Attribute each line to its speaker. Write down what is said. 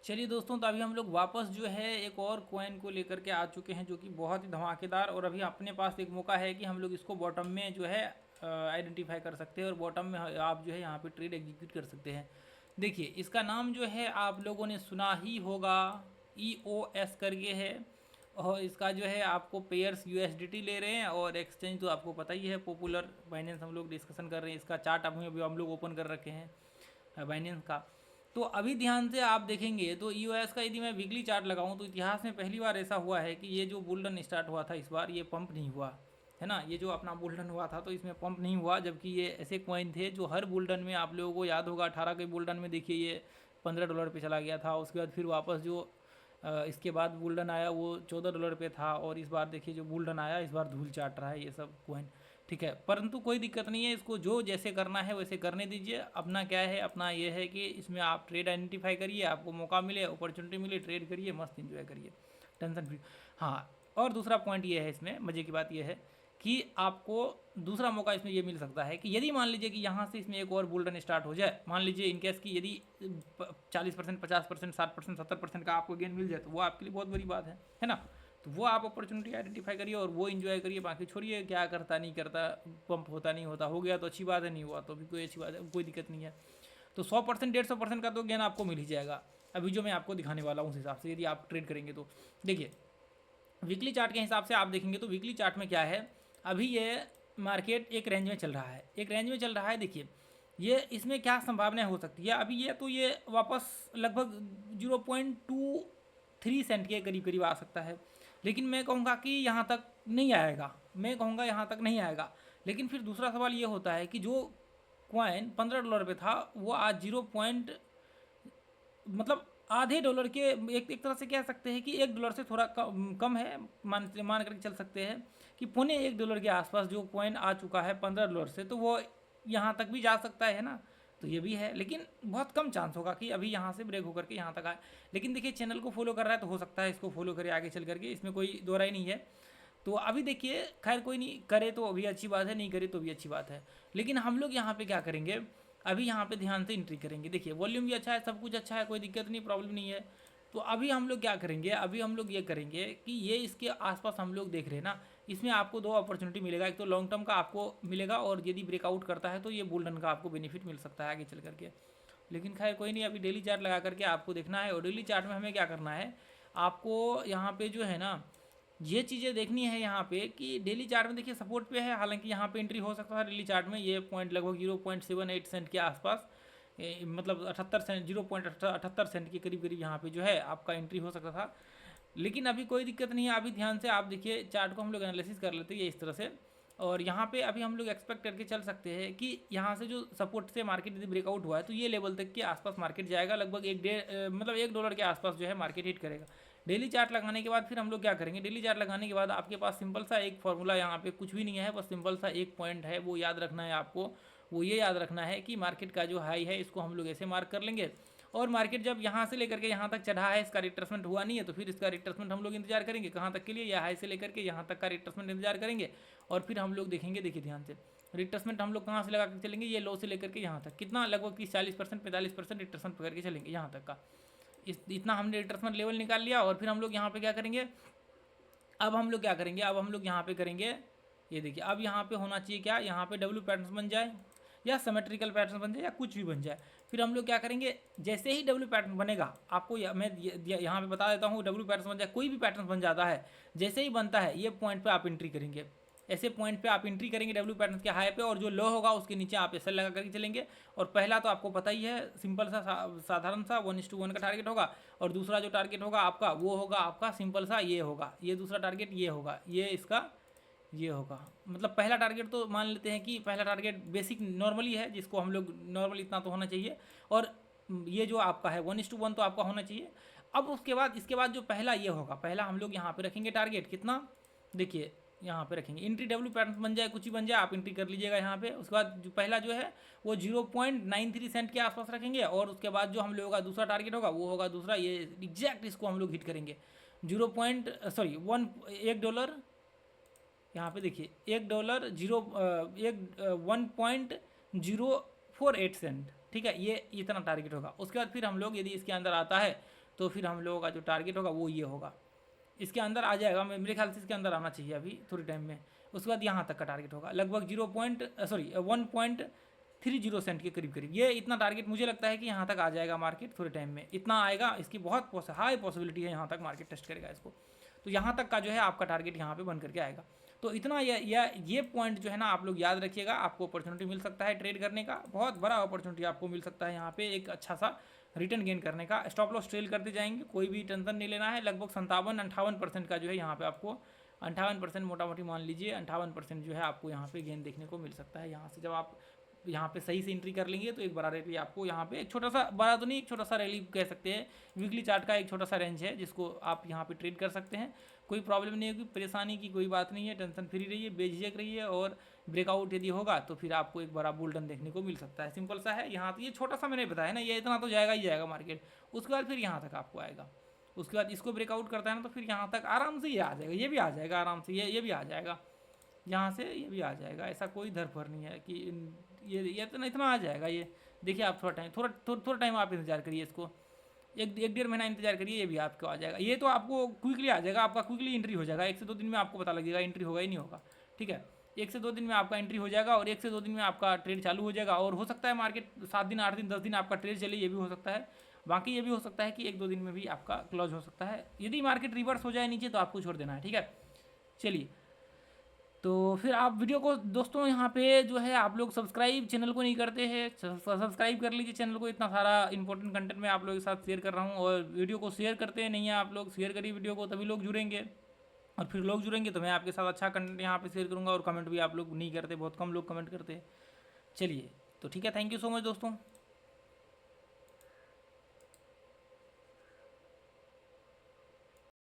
Speaker 1: चलिए दोस्तों, तो अभी हम लोग वापस जो है एक और कॉइन को लेकर के आ चुके हैं जो कि बहुत ही धमाकेदार। और अभी अपने पास एक मौका है कि हम लोग इसको बॉटम में जो है आइडेंटिफाई कर सकते हैं और बॉटम में आप जो है यहाँ पे ट्रेड एग्जीक्यूट कर सकते हैं। देखिए, इसका नाम जो है आप लोगों ने सुना ही होगा, EOS करके है। और इसका जो है आपको पेयर्स USDT ले रहे हैं और एक्सचेंज तो आपको पता ही है, पॉपुलर बाइनेंस हम लोग डिस्कशन कर रहे हैं। इसका चार्ट अभी हम लोग ओपन कर रखे हैं बाइनेंस का। तो अभी ध्यान से आप देखेंगे तो EOS का यदि मैं वीकली चार्ट लगाऊं तो इतिहास में पहली बार ऐसा हुआ है कि ये जो बुलडन स्टार्ट हुआ था इस बार ये पंप नहीं हुआ है ना। ये जो अपना बुलडन हुआ था तो इसमें पंप नहीं हुआ, जबकि ये ऐसे कॉइन थे जो हर बुलडन में, आप लोगों को याद होगा 18 के बुलडन में देखिए ये $15 पे चला गया था। उसके बाद फिर वापस जो इसके बाद बुलडन आया वो $14 पे था। और इस बार देखिए जो बुलडन आया इस बार धूल चाट रहा है ये सब कॉइन। ठीक है, परंतु कोई दिक्कत नहीं है, इसको जो जैसे करना है वैसे करने दीजिए। अपना क्या है, अपना ये है कि इसमें आप ट्रेड आइडेंटिफाई करिए, आपको मौका मिले, अपॉर्चुनिटी मिले, ट्रेड करिए, मस्त इंजॉय करिए, टेंशन फ्री। हाँ, और दूसरा पॉइंट ये है, इसमें मज़े की बात ये है कि आपको दूसरा मौका इसमें ये मिल सकता है कि यदि मान लीजिए कि यहाँ से इसमें एक और बुलडन स्टार्ट हो जाए, मान लीजिए इनकेस की यदि 40%, 50%, 60%, 70% का आपको गेन मिल जाए तो वो आपके लिए बहुत बड़ी बात है ना। तो वो आप अपॉर्चुनिटी आइडेंटिफाई करिए और वो इन्जॉय करिए, बाकी छोड़िए क्या करता नहीं करता, पंप होता नहीं होता, हो गया तो अच्छी बात है, नहीं हुआ तो भी कोई अच्छी बात है, कोई दिक्कत नहीं है। तो 100%, 150% का तो गेन आपको मिल ही जाएगा अभी जो मैं आपको दिखाने वाला हूँ उस हिसाब से, यदि आप ट्रेड करेंगे तो। देखिए, वीकली चार्ट के हिसाब से आप देखेंगे तो वीकली चार्ट में क्या है, अभी ये मार्केट एक रेंज में चल रहा है, एक रेंज में चल रहा है। देखिए, ये इसमें क्या संभावनाएं हो सकती है, अभी ये तो ये वापस लगभग 0.23 सेंट के करीब करीब आ सकता है, लेकिन मैं कहूँगा कि यहाँ तक नहीं आएगा, मैं कहूँगा यहाँ तक नहीं आएगा। लेकिन फिर दूसरा सवाल ये होता है कि जो कॉइन $15 पे था वो आज 0. मतलब आधे डॉलर के, एक तरह से कह सकते हैं कि $1 से थोड़ा कम है, मान करके चल सकते हैं कि $1.25 के आसपास जो कॉइन आ चुका है $15 से, तो वो यहाँ तक भी जा सकता है ना। तो ये भी है, लेकिन बहुत कम चांस होगा कि अभी यहाँ से ब्रेक होकर के यहाँ तक आए। लेकिन देखिए, चैनल को फॉलो कर रहा है तो हो सकता है इसको फॉलो करे आगे चल करके, इसमें कोई दो राय नहीं है। तो अभी देखिए, खैर कोई नहीं करे तो अभी अच्छी बात है, नहीं करे तो भी अच्छी बात है। लेकिन हम लोग यहाँ पे क्या करेंगे, अभी यहाँ पे ध्यान से एंट्री करेंगे। देखिए, वॉल्यूम भी अच्छा है, सब कुछ अच्छा है, कोई दिक्कत नहीं, प्रॉब्लम नहीं है। तो अभी हम लोग क्या करेंगे, अभी हम लोग ये करेंगे कि ये इसके आसपास हम लोग देख रहे हैं ना, इसमें आपको दो अपॉर्चुनिटी मिलेगा। एक तो लॉन्ग टर्म का आपको मिलेगा और यदि ब्रेकआउट करता है तो ये बुल रन का आपको बेनिफिट मिल सकता है आगे चल करके। लेकिन खैर कोई नहीं, अभी डेली चार्ट लगा करके आपको देखना है। और डेली चार्ट में हमें क्या करना है, आपको यहाँ पे जो है ना ये चीज़ें देखनी है यहाँ पे कि डेली चार्ट में देखिए सपोर्ट पे है, हालांकि यहाँ पे एंट्री हो सकता है डेली चार्ट में। ये पॉइंट लगभग 0.78 सेंट के आसपास, मतलब 78 सेंट, 0.78 के करीब करीब यहाँ पे जो है आपका एंट्री हो सकता था। लेकिन अभी कोई दिक्कत नहीं है, अभी ध्यान से आप देखिए चार्ट को हम लोग एनालिसिस कर लेते हैं इस तरह से। और यहाँ पे अभी हम लोग एक्सपेक्ट करके चल सकते हैं कि यहाँ से जो सपोर्ट से मार्केट यदि ब्रेकआउट हुआ है तो ये लेवल तक के आसपास मार्केट जाएगा, लगभग मतलब $1 के आसपास जो है मार्केट हिट करेगा। डेली चार्ट लगाने के बाद फिर हम लोग क्या करेंगे, डेली चार्ट लगाने के बाद आपके पास सिंपल सा एक फॉर्मूला, यहाँ पे कुछ भी नहीं है, बस सिंपल सा एक पॉइंट है, वो याद रखना है आपको। वो ये याद रखना है कि मार्केट का जो हाई है इसको हम लोग ऐसे मार्क कर लेंगे, और मार्केट जब यहाँ से लेकर के यहाँ तक चढ़ा है, इसका रिट्रेसमेंट हुआ नहीं है, तो फिर इसका रिट्रेसमेंट हम लोग इंतजार करेंगे कहाँ तक के लिए, या हाई से लेकर के यहाँ तक का रिट्रेसमेंट इंतजार करेंगे। और फिर हम लोग देखेंगे, देखिए ध्यान से, रिट्रेसमेंट हम लोग कहाँ से लगा के चलेंगे, ये लो से लेकर के यहाँ तक कितना, लगभग 30-40%, 45% रिट्रेसमेंट पकड़ के चलेंगे यहाँ तक का। इतना हमने रिट्रेसमेंट लेवल निकाल लिया। और फिर हम लोग यहाँ पे क्या करेंगे, अब हम लोग क्या करेंगे, अब हम लोग यहाँ पे करेंगे, ये देखिए, अब यहाँ पे होना चाहिए क्या, यहाँ पे डब्ल्यू पैटर्न बन जाए या सिमेट्रिकल पैटर्न बन जाए या कुछ भी बन जाए। फिर हम लोग क्या करेंगे, जैसे ही डब्ल्यू पैटर्न बनेगा, आपको मैं यहाँ पे बता देता हूँ, डब्ल्यू पैटर्न बन जाए, कोई भी पैटर्न बन जाता है, जैसे ही बनता है ये पॉइंट पे आप एंट्री करेंगे। ऐसे पॉइंट पे आप एंट्री करेंगे डब्ल्यू पैटर्न के हाई पे, और जो लो होगा उसके नीचे आप एसएल लगा करके चलेंगे। और पहला तो आपको पता ही है, सिंपल सा साधारण सा 1:1 का टारगेट होगा। और दूसरा जो टारगेट होगा आपका, वो होगा आपका सिंपल सा ये होगा, ये दूसरा टारगेट ये होगा, ये इसका ये होगा। मतलब पहला टारगेट तो मान लेते हैं कि पहला टारगेट बेसिक नॉर्मली है, जिसको हम लोग नॉर्मली इतना तो होना चाहिए। और ये जो आपका है 1:1 तो आपका होना चाहिए। अब उसके बाद, इसके बाद जो पहला ये होगा, पहला हम लोग यहाँ पे रखेंगे टारगेट कितना, देखिए यहाँ पे रखेंगे, एंट्री डब्ल्यू पैटर्न बन जाए, कुछ ही बन जाए, आप एंट्री कर लीजिएगा यहाँ पे। उसके बाद जो पहला जो है वो 0.93 सेंट के आसपास रखेंगे। और उसके बाद जो हम लोगों का दूसरा टारगेट होगा वो होगा दूसरा, ये एग्जैक्ट इसको हम लोग हिट करेंगे, $1, यहाँ पे देखिए $1, 1.048 सेंट, ठीक है, ये इतना टारगेट होगा। उसके बाद फिर हम लोग, यदि इसके अंदर आता है तो फिर हम लोगों का जो टारगेट होगा वो ये होगा, इसके अंदर आ जाएगा, मेरे ख्याल से इसके अंदर आना चाहिए अभी थोड़ी टाइम में। उसके बाद यहाँ तक का टारगेट होगा लगभग 1.30 सेंट के करीब करीब, ये इतना टारगेट मुझे लगता है कि यहाँ तक आ जाएगा मार्केट थोड़े टाइम में, इतना आएगा, इसकी बहुत हाई पॉसिबिलिटी है यहाँ तक मार्केट टेस्ट करेगा इसको। तो यहाँ तक का जो है आपका टारगेट यहाँ पे बन करके आएगा। तो इतना ये पॉइंट जो है ना आप लोग याद रखिएगा, आपको अपॉर्चुनिटी मिल सकता है ट्रेड करने का, बहुत बड़ा अपॉर्चुनिटी आपको मिल सकता है यहाँ पे एक अच्छा सा रिटर्न गेन करने का। स्टॉप लॉस ट्रेल करते जाएंगे, कोई भी टेंशन नहीं लेना है। लगभग 57-58% का जो है यहाँ पे आपको 58% मोटा मोटी मान लीजिए 58% जो है आपको यहाँ पे गेन देखने को मिल सकता है। यहाँ से जब आप यहाँ पे सही से एंट्री कर लेंगे तो एक बड़ा रैली आपको यहाँ पे, एक छोटा सा, बड़ा तो नहीं, एक छोटा सा रैली कह सकते हैं, वीकली चार्ट का एक छोटा सा रेंज है जिसको आप यहाँ पे ट्रेड कर सकते हैं। कोई प्रॉब्लम नहीं होगी, परेशानी की कोई बात नहीं है, टेंशन फ्री रहिए, बेझिझक रहिए, और ब्रेकआउट यदि होगा तो फिर आपको एक बड़ा बुल रन देखने को मिल सकता है। सिंपल सा है। यहाँ तो ये छोटा सा मैंने बताया ना, ये इतना तो जाएगा ही जाएगा मार्केट, उसके बाद फिर यहाँ तक आपको आएगा, उसके बाद इसको ब्रेकआउट करता है ना तो फिर यहाँ तक आराम से ये आ जाएगा, ये भी आ जाएगा आराम से, ये भी आ जाएगा, यहाँ से ये भी आ जाएगा, ऐसा कोई धरफर नहीं है कि ये इतना आ जाएगा। ये देखिए आप थोड़ा टाइम आप इंतजार करिए इसको, एक 1.5 महीना इंतजार करिए, ये भी आपको आ जाएगा। ये तो आपको क्विकली आ जाएगा, आपका क्विकली एंट्री हो जाएगा, 1 से 2 दिन में आपको पता लगेगा एंट्री होगा ही नहीं होगा, ठीक है। 1 से 2 दिन में आपका एंट्री हो जाएगा और 1 से 2 दिन में आपका ट्रेड चालू हो जाएगा। और हो सकता है मार्केट 7 दिन 8 दिन 10 दिन आपका ट्रेड चले, ये भी हो सकता है। बाकी ये भी हो सकता है कि 1-2 दिन में भी आपका क्लोज हो सकता है। यदि मार्केट रिवर्स हो जाए नीचे तो आपको छोड़ देना है, ठीक है। चलिए, तो फिर आप वीडियो को दोस्तों यहाँ पे जो है आप लोग सब्सक्राइब चैनल को नहीं करते हैं, सब्सक्राइब कर लीजिए चैनल को, इतना सारा इंपॉर्टेंट कंटेंट मैं आप लोगों के साथ शेयर कर रहा हूँ। और वीडियो को शेयर करते हैं नहीं है आप लोग, शेयर करिए वीडियो को, तभी लोग जुड़ेंगे, और फिर लोग जुड़ेंगे तो मैं आपके साथ अच्छा कंटेंट यहाँ पे शेयर करूँगा। और कमेंट भी आप लोग नहीं करते, बहुत कम लोग कमेंट करते हैं। चलिए, तो ठीक है, थैंक यू सो मच दोस्तों।